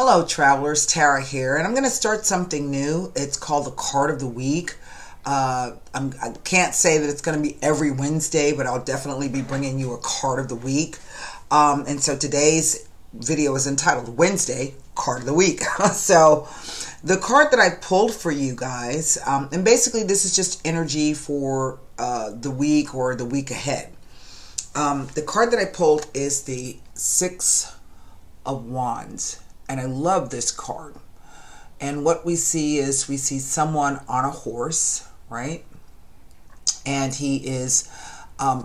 Hello travelers, Tara here, and I'm going to start something new. It's called the Card of the Week. I can't say that it's going to be every Wednesday, but I'll definitely be bringing you a Card of the Week. And so today's video is entitled Wednesday Card of the Week. So the card that I pulled for you guys, and basically this is just energy for the week or the week ahead. The card that I pulled is the Six of Wands. And I love this card. And what we see is we see someone on a horse, right? And he is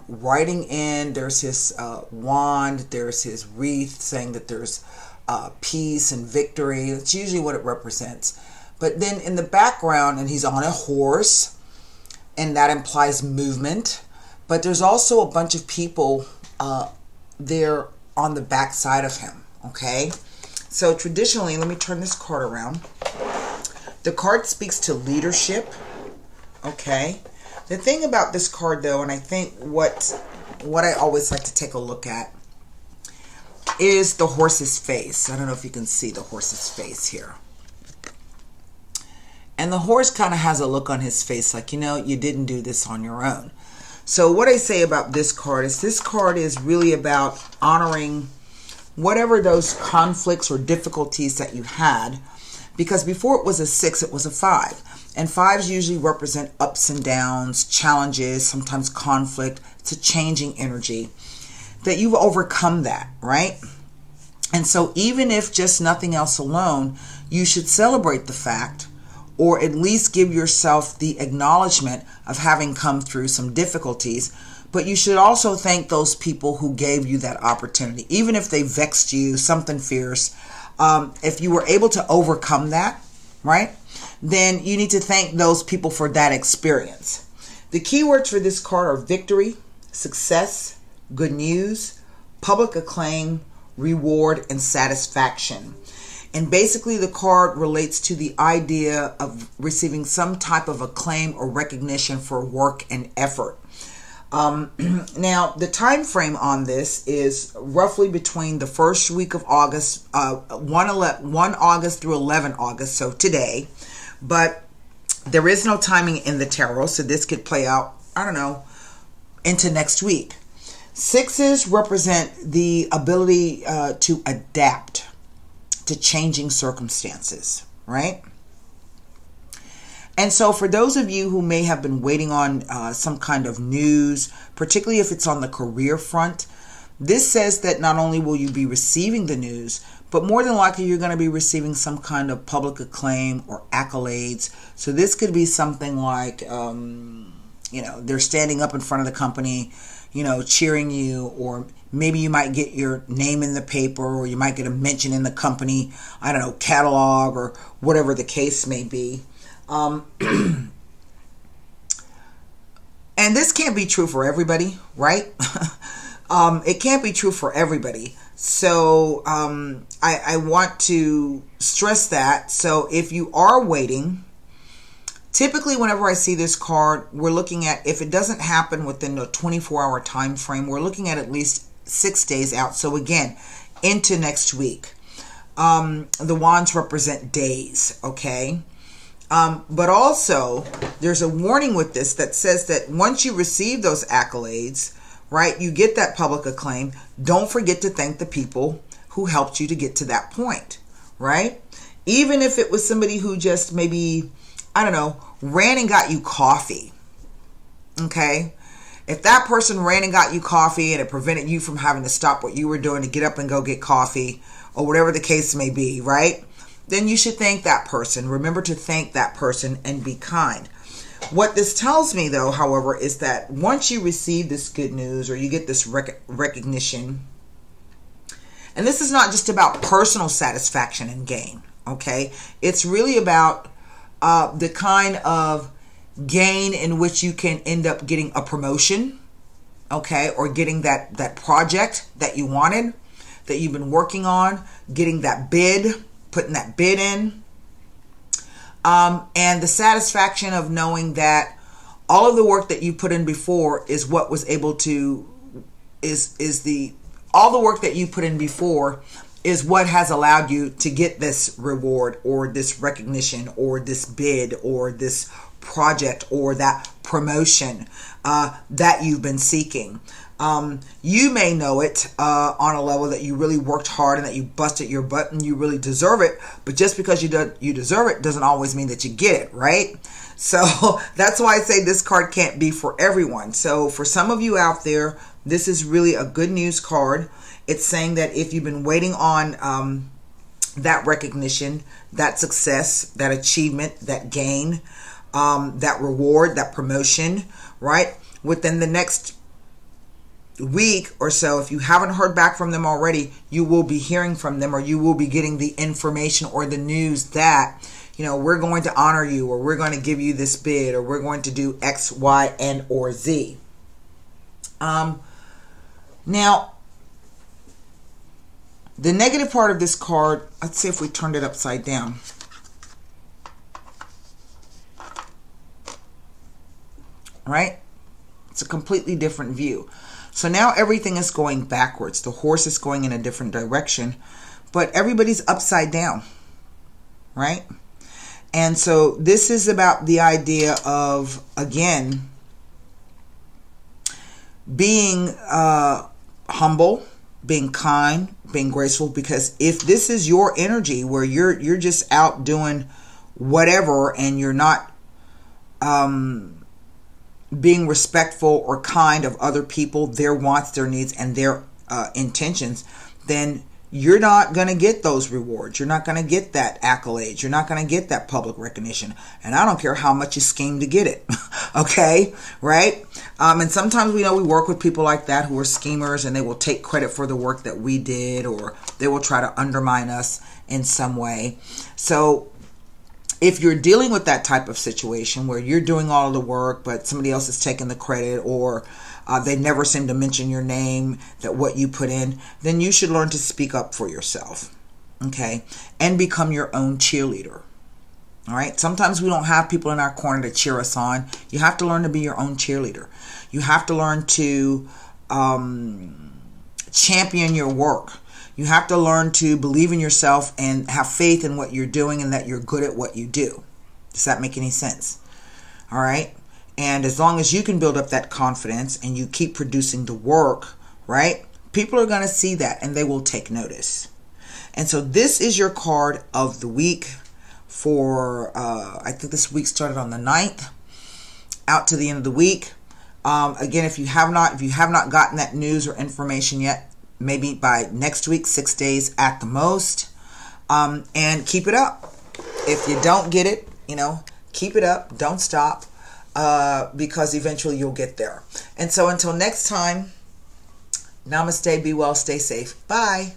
riding in. There's his wand. There's his wreath saying that there's peace and victory. That's usually what it represents. But then in the background, and he's on a horse, and that implies movement. But there's also a bunch of people there on the back side of him, okay? So traditionally, let me turn this card around. The card speaks to leadership, okay? The thing about this card, though, and I think what I always like to take a look at is the horse's face. I don't know if you can see the horse's face here. And the horse kind of has a look on his face like, you know, you didn't do this on your own. So what I say about this card is really about honoring whatever those conflicts or difficulties that you had, because before it was a 6, it was a 5. And 5s usually represent ups and downs, challenges, sometimes conflict. It's a changing energy, that you've overcome that, right? And so even if just nothing else alone, you should celebrate the fact, or at least give yourself the acknowledgement of having come through some difficulties. But you should also thank those people who gave you that opportunity. Even if they vexed you, something fierce, if you were able to overcome that, right, then you need to thank those people for that experience. The keywords for this card are victory, success, good news, public acclaim, reward, and satisfaction. And basically the card relates to the idea of receiving some type of acclaim or recognition for work and effort. Now, the time frame on this is roughly between the first week of August, 1 August through 11 August, so today. But there is no timing in the tarot, so this could play out, I don't know, into next week. 6s represent the ability to adapt to changing circumstances, right? And so for those of you who may have been waiting on some kind of news, particularly if it's on the career front, this says that not only will you be receiving the news, but more than likely you're going to be receiving some kind of public acclaim or accolades. So this could be something like, you know, they're standing up in front of the company, you know, cheering you, or maybe you might get your name in the paper, or you might get a mention in the company, I don't know, catalog, or whatever the case may be. And this can't be true for everybody, right? It can't be true for everybody. So I want to stress that. So if you are waiting, typically whenever I see this card, we're looking at, if it doesn't happen within a 24-hour time frame, we're looking at least 6 days out. So again, into next week. The wands represent days, okay? But also, there's a warning with this that says that once you receive those accolades, right, you get that public acclaim, don't forget to thank the people who helped you to get to that point, right? Even if it was somebody who just maybe, I don't know, ran and got you coffee, okay? If that person ran and got you coffee and it prevented you from having to stop what you were doing to get up and go get coffee, or whatever the case may be, right? Then you should thank that person. Remember to thank that person and be kind. What this tells me, though, however, is that once you receive this good news, or you get this recognition, and this is not just about personal satisfaction and gain, okay? It's really about the kind of gain in which you can end up getting a promotion, okay? Or getting that project that you wanted, that you've been working on, getting that bid, putting that bid in, and the satisfaction of knowing that all of the work that you put in before is what was able to, all the work that you put in before is what has allowed you to get this reward or this recognition or this bid or this project or that promotion that you've been seeking. You may know it on a level that you really worked hard and that you busted your butt and you really deserve it, but just because you deserve it doesn't always mean that you get it, right? So that's why I say this card can't be for everyone. So for some of you out there, this is really a good news card. It's saying that if you've been waiting on that recognition, that success, that achievement, that gain, that reward, that promotion, right? Within the next week or so, if you haven't heard back from them already, you will be hearing from them, or you will be getting the information or the news that, you know, we're going to honor you, or we're going to give you this bid, or we're going to do X, Y, and or Z. Now, the negative part of this card, let's see if we turned it upside down. Right? It's a completely different view. So now everything is going backwards. The horse is going in a different direction, but everybody's upside down. Right? And so this is about the idea of, again, being humble, being kind, being graceful, because if this is your energy where you're just out doing whatever and you're not being respectful or kind of other people, their wants, their needs, and their intentions, then you're not going to get those rewards. You're not going to get that accolade. You're not going to get that public recognition. And I don't care how much you scheme to get it. Okay? Right? And sometimes we know we work with people like that who are schemers, and they will take credit for the work that we did, or they will try to undermine us in some way. So if you're dealing with that type of situation where you're doing all of the work, but somebody else is taking the credit, or they never seem to mention your name, that what you put in, then you should learn to speak up for yourself, okay? And become your own cheerleader, all right? Sometimes we don't have people in our corner to cheer us on. You have to learn to be your own cheerleader. You have to learn to champion your work. You have to learn to believe in yourself and have faith in what you're doing and that you're good at what you do. Does that make any sense? All right? And as long as you can build up that confidence and you keep producing the work, right, people are going to see that and they will take notice. And so this is your card of the week for, I think this week started on the 9th, out to the end of the week. Again, if you have not gotten that news or information yet, maybe by next week, 6 days at the most, and keep it up. If you don't get it, you know, keep it up. Don't stop. Because eventually you'll get there. And so until next time, namaste, be well, stay safe. Bye.